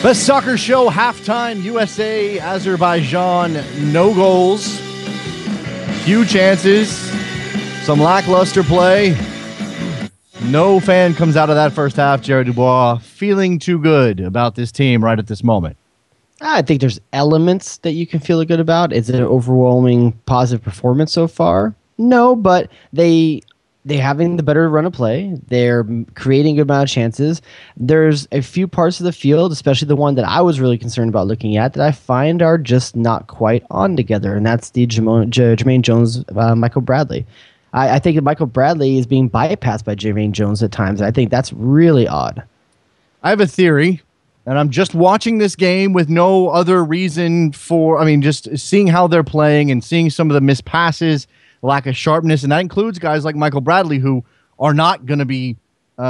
Best Soccer Show halftime, USA-Azerbaijan, no goals, few chances, some lackluster play. No fan comes out of that first half, Jared DuBois, feeling too good about this team right at this moment. I think there's elements that you can feel good about. Is it an overwhelming positive performance so far? No, but they're having the better run of play. They're creating a good amount of chances. There's a few parts of the field, especially the one that I was really concerned about looking at, that I find are just not quite on together, and that's the Jermaine Jones, Michael Bradley. I think that Michael Bradley is being bypassed by Jermaine Jones at times. I think that's really odd. I have a theory, and I'm just watching this game with no other reason just seeing how they're playing and seeing some of the missed passes, lack of sharpness, and that includes guys like Michael Bradley who are not going to be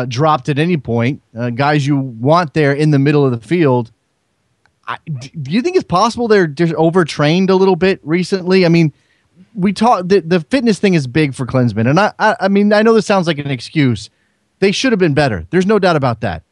dropped at any point, guys you want there in the middle of the field. Do you think it's possible they're just overtrained a little bit recently? I mean, we talk the fitness thing is big for Klinsmann, and I mean, I know this sounds like an excuse. They should have been better. There's no doubt about that.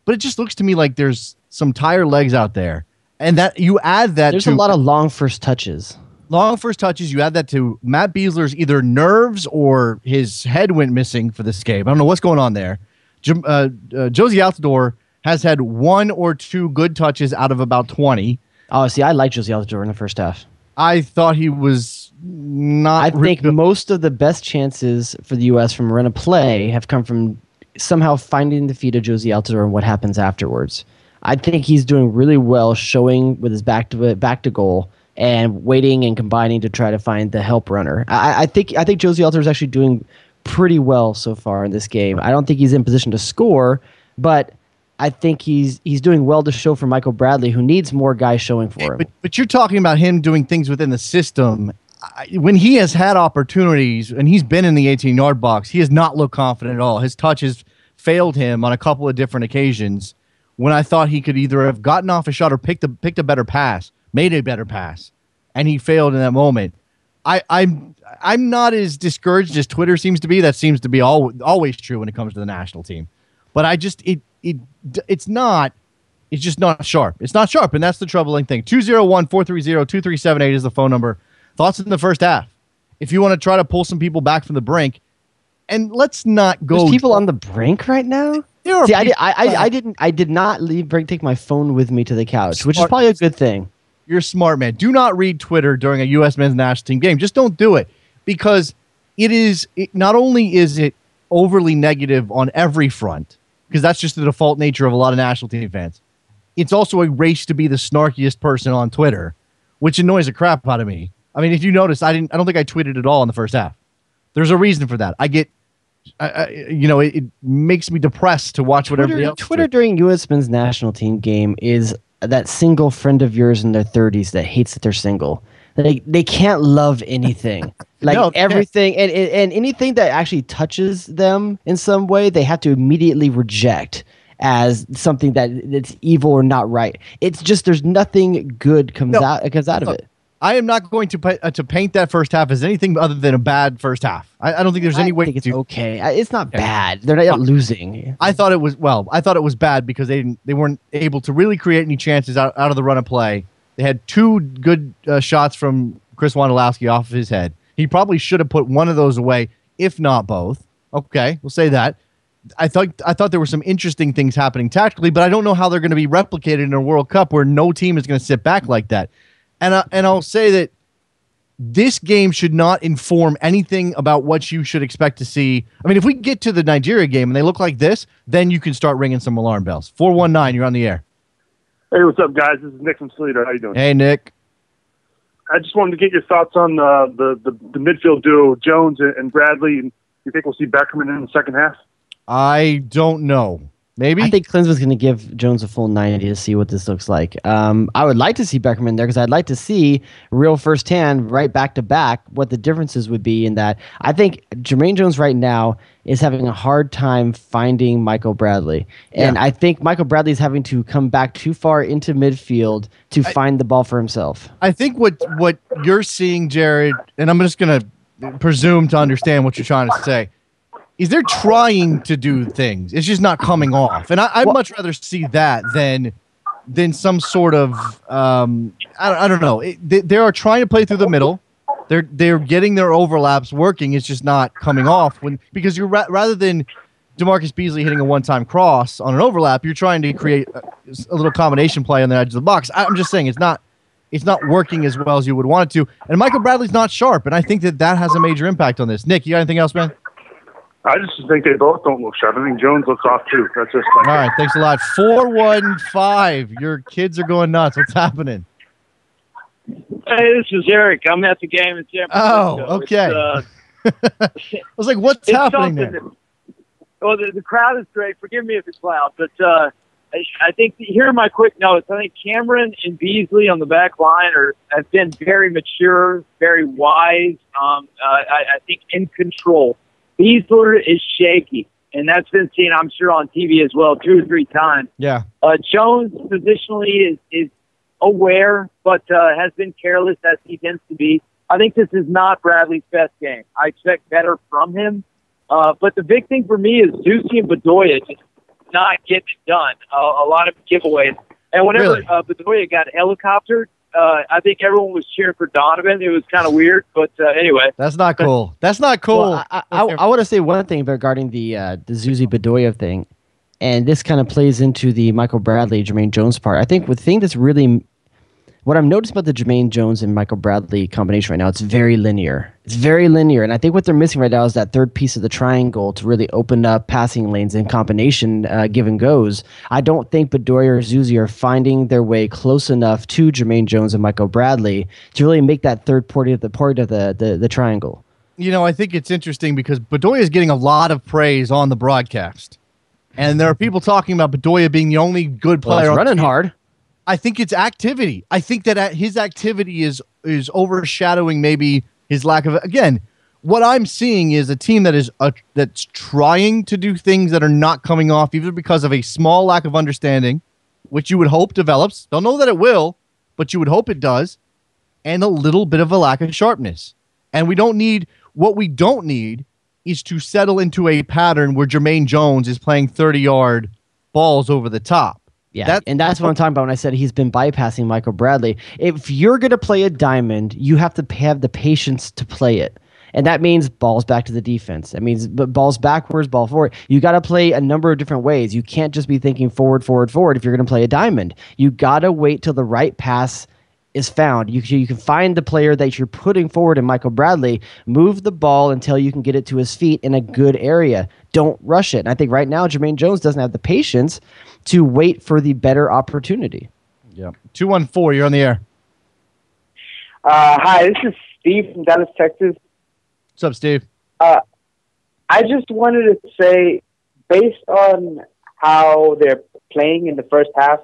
But it just looks to me like there's some tired legs out there, and that you add that there's a lot of long first touches. Long first touches. You add that to Matt Beasler's either nerves or his head went missing for this game. I don't know what's going on there. Josie Altidore has had one or two good touches out of about 20. Oh, see, I like Josie Altidore in the first half. I thought he was not. I think most of the best chances for the U.S. from run of play have come from somehow finding the feet of Josie Altidore and what happens afterwards. I think he's doing really well, showing with his back to goal and waiting and combining to try to find the help runner. I think Josie Altidore is actually doing pretty well so far in this game. I don't think he's in position to score, but I think he's doing well to show for Michael Bradley, who needs more guys showing for him. But you're talking about him doing things within the system. When he has had opportunities and he's been in the 18-yard box, he has not looked confident at all. His touches failed him on a couple of different occasions when I thought he could either have gotten off a shot or picked a better pass, made a better pass, and he failed in that moment. I'm not as discouraged as Twitter seems to be. That seems to be always true when it comes to the national team. But it's not. It's just not sharp. It's not sharp, and that's the troubling thing. 201-430-2378 is the phone number. Thoughts in the first half. If you want to try to pull some people back from the brink, and let's not go. There's people on the brink right now. See, I did not take my phone with me to the couch, which is probably a good thing. You're smart, man. Do not read Twitter during a U.S. men's national team game. Just don't do it, because not only is it overly negative on every front, because that's just the default nature of a lot of national team fans. It's also a race to be the snarkiest person on Twitter, which annoys the crap out of me. I mean, if you notice, I don't think I tweeted at all in the first half. There's a reason for that. It makes me depressed to watch what everybody else. Twitter during U.S. men's national team game is that single friend of yours in their 30s that hates that they're single. They can't love anything. Everything and anything that actually touches them in some way, they have to immediately reject as something that's evil or not right. It's just there's nothing good comes out of it. I am not going to paint that first half as anything other than a bad first half. I don't think there's any way. I think it's okay. It's not bad. They're not losing. I thought it was bad because they weren't able to really create any chances out of the run of play. They had two good shots from Chris Wondolowski off of his head. He probably should have put one of those away, if not both. Okay, we'll say that. I thought there were some interesting things happening tactically, but I don't know how they're going to be replicated in a World Cup where no team is going to sit back like that. And I'll say that this game should not inform anything about what you should expect to see. I mean, if we get to the Nigeria game and they look like this, then you can start ringing some alarm bells. 419, you're on the air. Hey, what's up, guys? This is Nick from Toledo. How you doing? Hey, Nick. I just wanted to get your thoughts on the midfield duo, Jones and Bradley. And you think we'll see Beckerman in the second half? I don't know. Maybe. I think Klinsmann's going to give Jones a full 90 to see what this looks like. I would like to see Beckerman there because I'd like to see real firsthand, right back to back, what the differences would be in that. I think Jermaine Jones right now is having a hard time finding Michael Bradley. And I think Michael Bradley is having to come back too far into midfield to find the ball for himself. I think what you're seeing, Jared, and I'm just going to presume to understand what you're trying to say, is they're trying to do things. It's just not coming off. And I'd much rather see that than than some sort of I don't know. They are trying to play through the middle. They're getting their overlaps working. It's just not coming off because you're rather than DeMarcus Beasley hitting a one-time cross on an overlap, you're trying to create a little combination play on the edge of the box. I'm just saying it's not working as well as you would want it to. And Michael Bradley's not sharp, and I think that has a major impact on this. Nick, you got anything else, man? I just think they both don't look sharp. I think Jones looks off too. That's just all right. Thanks a lot. 415. Your kids are going nuts. What's happening? Hey, this is Eric. I'm at the game in San Francisco. Oh, okay. I was like, what's happening there? Well, the crowd is great. Forgive me if it's loud, but I think here are my quick notes. I think Cameron and Beasley on the back line have been very mature, very wise. I think in control. Beasley is shaky, and that's been seen, I'm sure, on TV as well 2 or 3 times. Yeah. Jones positionally is aware, but has been careless as he tends to be. I think this is not Bradley's best game. I expect better from him. But the big thing for me is Zusi and Bedoya just not getting it done. A lot of giveaways. And whenever Bedoya got helicoptered, I think everyone was cheering for Donovan. It was kind of weird, but anyway. That's not cool. That's not cool. Well, I want to say one thing regarding the Zusi Bedoya thing, and this kind of plays into the Michael Bradley, Jermaine Jones part. I think the thing that's really what I'm noticing about the Jermaine Jones and Michael Bradley combination right now, it's very linear. It's very linear, and I think what they're missing right now is that third piece of the triangle to really open up passing lanes in combination give and goes. I don't think Bedoya or Zusi are finding their way close enough to Jermaine Jones and Michael Bradley to really make that third part of the triangle. You know, I think it's interesting because Bedoya is getting a lot of praise on the broadcast, and there are people talking about Bedoya being the only good player. Well, running hard. I think it's activity. I think that his activity is overshadowing maybe his lack of. Again, what I'm seeing is a team that is that's trying to do things that are not coming off, either because of a small lack of understanding, which you would hope develops. Don't know that it will, but you would hope it does, and a little bit of a lack of sharpness. And what we don't need is to settle into a pattern where Jermaine Jones is playing 30-yard balls over the top. Yeah, that's what I'm talking about when I said he's been bypassing Michael Bradley. If you're going to play a diamond, you have to have the patience to play it. And that means balls back to the defense. That means balls backwards, ball forward. You got to play a number of different ways. You can't just be thinking forward, forward, forward if you're going to play a diamond. You got to wait till the right pass is found. You can find the player that you're putting forward in Michael Bradley, move the ball until you can get it to his feet in a good area. Don't rush it. And I think right now Jermaine Jones doesn't have the patience to wait for the better opportunity. Yeah. 214, you're on the air. Hi, this is Steve from Dallas, Texas. What's up, Steve? I just wanted to say, based on how they're playing in the first half,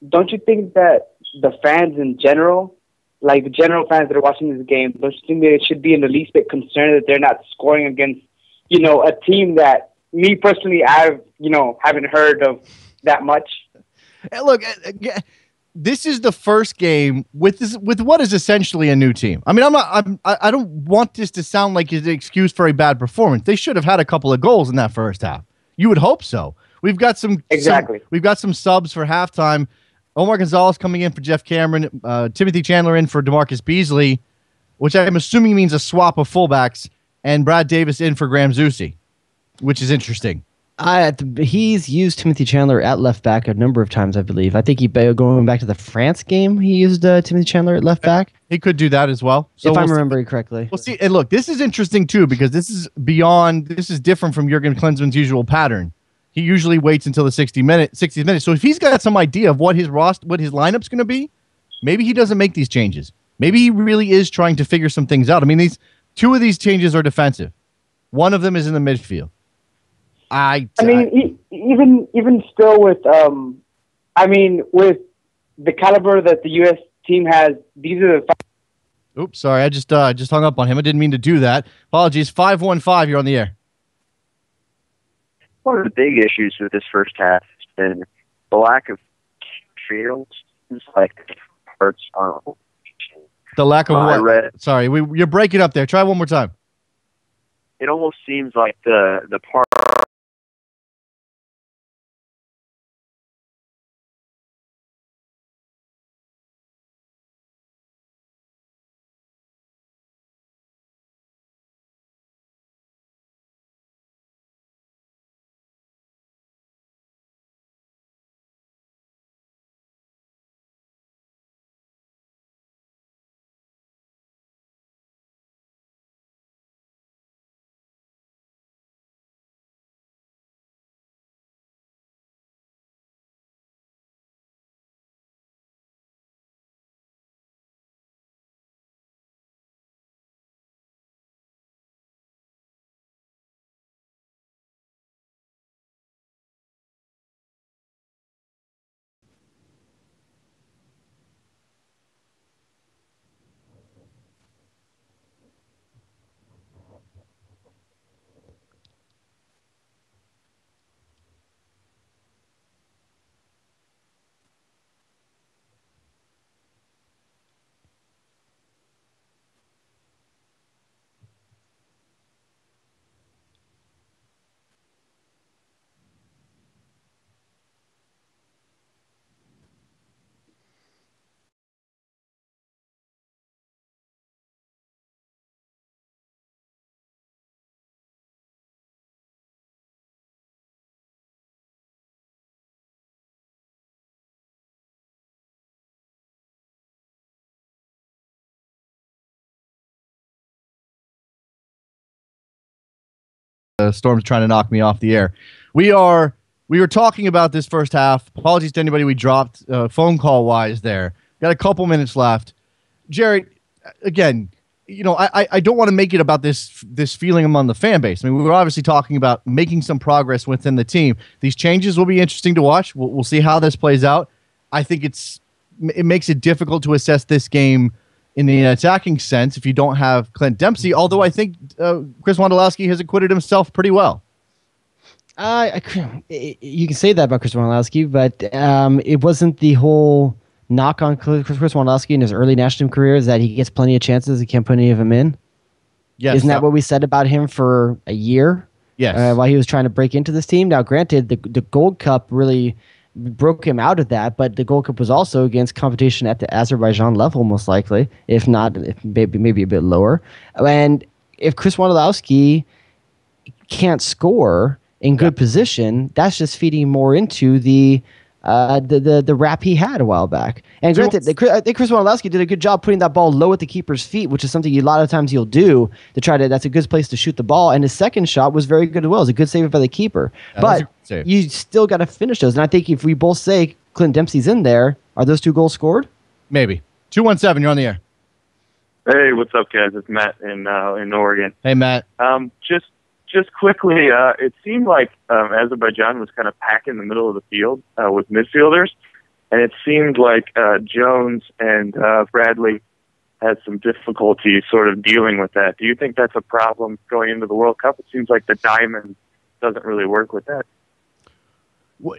don't you think that the fans in general, like the general fans that are watching this game, don't you think that it should be in the least bit concerned that they're not scoring against, a team that me personally, haven't heard of that much? Look, this is the first game with what is essentially a new team. I mean, I don't want this to sound like an excuse for a bad performance. They should have had a couple of goals in that first half. You would hope so. We've got some subs for halftime. Omar Gonzalez coming in for Jeff Cameron, Timothy Chandler in for DeMarcus Beasley, which I'm assuming means a swap of fullbacks, and Brad Davis in for Graham Zusi, which is interesting. He's used Timothy Chandler at left back a number of times, I believe. I think going back to the France game, he used Timothy Chandler at left back. He could do that as well. So if I'm remembering correctly. We'll see. And look, this is interesting too, because this is different from Jurgen Klinsmann's usual pattern. He usually waits until the 60th minute. So if he's got some idea of what his lineup's going to be, maybe he doesn't make these changes. Maybe he really is trying to figure some things out. I mean, two of these changes are defensive. One of them is in the midfield. Even still with with the caliber that the U.S. team has, these are the. Oops, sorry, I just hung up on him. I didn't mean to do that. Apologies. 515, you're on the air. One of the big issues with this first half has been the lack of fields. It's like hurts on the lack of what? Sorry, you're breaking up there. Try one more time. It almost seems like the part Storm's trying to knock me off the air. We were talking about this first half. Apologies to anybody we dropped phone call wise there. Got a couple minutes left. Jared, again, I don't want to make it about this feeling among the fan base. I mean, we were obviously talking about making some progress within the team. These changes will be interesting to watch. We'll see how this plays out. I think it makes it difficult to assess this game in the attacking sense if you don't have Clint Dempsey, although I think Chris Wondolowski has acquitted himself pretty well. You can say that about Chris Wondolowski, but it wasn't the whole knock on Chris Wondolowski in his early national team career is that he gets plenty of chances and can't put any of them in. Yes, Isn't that what we said about him for a year? Yes. While he was trying to break into this team. Now, granted, the Gold Cup really broke him out of that, but the Gold Cup was also against competition at the Azerbaijan level, most likely, if not, maybe a bit lower. And if Chris Wondolowski can't score in good position, that's just feeding more into the rap he had a while back. And granted, I think Chris Wondolowski did a good job putting that ball low at the keeper's feet, which is something a lot of times you'll do to try to. That's a good place to shoot the ball. And his second shot was very good as well. It was a good save by the keeper. But you still got to finish those. And I think if we both say Clint Dempsey's in there, are those 2 goals scored? Maybe. 217, you're on the air. Hey, what's up, guys? It's Matt in Oregon. Hey, Matt. Just quickly, it seemed like Azerbaijan was kind of packing the middle of the field with midfielders, and it seemed like Jones and Bradley had some difficulty sort of dealing with that. Do you think that's a problem going into the World Cup? It seems like the diamond doesn't really work with that.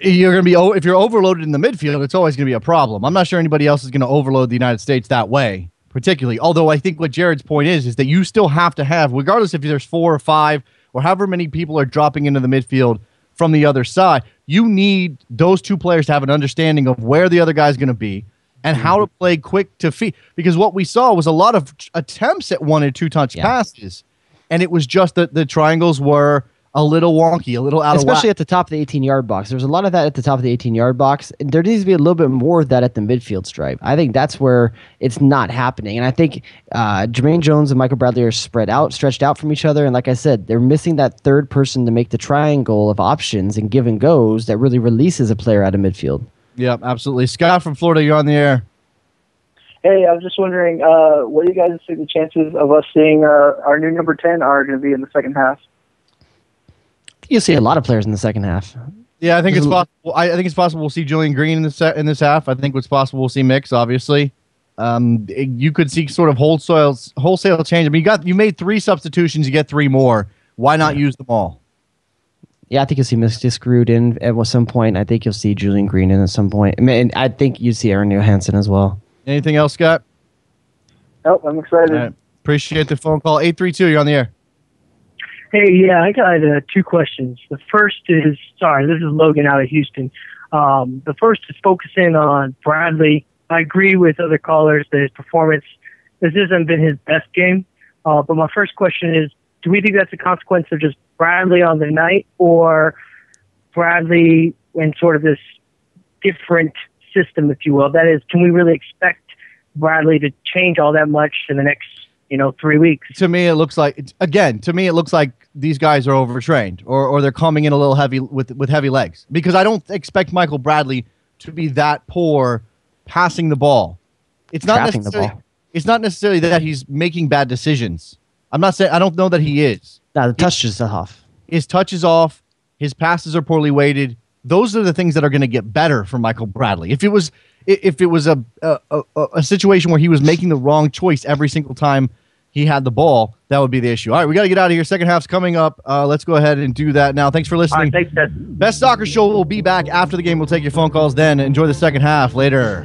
You're going to be, if you're overloaded in the midfield, it's always going to be a problem. I'm not sure anybody else is going to overload the United States that way, particularly. Although I think what Jared's point is that you still have to have, regardless if there's 4 or 5 or however many people are dropping into the midfield from the other side, you need those 2 players to have an understanding of where the other guy's going to be and how to play quick to feet. Because what we saw was a lot of attempts at 1 and 2 touch passes, and it was just that the triangles were a little wonky, a little out of whack. Especially at the top of the 18-yard box. There's a lot of that at the top of the 18-yard box. And there needs to be a little bit more of that at the midfield stripe. I think that's where it's not happening. And I think Jermaine Jones and Michael Bradley are stretched out from each other. And like I said, they're missing that third person to make the triangle of options and give and goes that really releases a player out of midfield. Yeah, absolutely. Scott from Florida, you're on the air. Hey, I was just wondering, what do you guys think the chances of us seeing our new number 10 are going to be in the second half? You'll see a lot of players in the second half. Yeah, I think it's possible. I think it's possible we'll see Julian Green in this half. I think it's possible we'll see Mix. Obviously, you could see sort of wholesale change. I mean, you made 3 substitutions. You get 3 more. Why not use them all? Yeah, I think you'll see Mix screwed in at some point. I think you'll see Julian Green in at some point. I mean, I think you see Aaron Johansson as well. Anything else, Scott? Nope, I'm excited. Right. Appreciate the phone call. 832, you're on the air. Hey, yeah, I got 2 questions. The first is, this is Logan out of Houston. The first is focusing on Bradley. I agree with other callers that his performance, this hasn't been his best game. But my first question is, do we think that's a consequence of just Bradley on the night, or Bradley in sort of this different system, if you will? That is, can we really expect Bradley to change all that much in the next 3 weeks? To me, it looks like these guys are overtrained or they're coming in a little heavy with heavy legs, because I don't expect Michael Bradley to be that poor passing the ball. It's not necessarily that he's making bad decisions. I'm not saying, I don't know that he is. No, the touch is off. His touch is off. His passes are poorly weighted. Those are the things that are going to get better for Michael Bradley. If it was a situation where he was making the wrong choice every single time he had the ball, that would be the issue. All right, we got to get out of here. Second half's coming up. Let's go ahead and do that now. Thanks for listening. All right, thanks, Ted. Best Soccer Show will be back after the game. We'll take your phone calls then. Enjoy the second half later.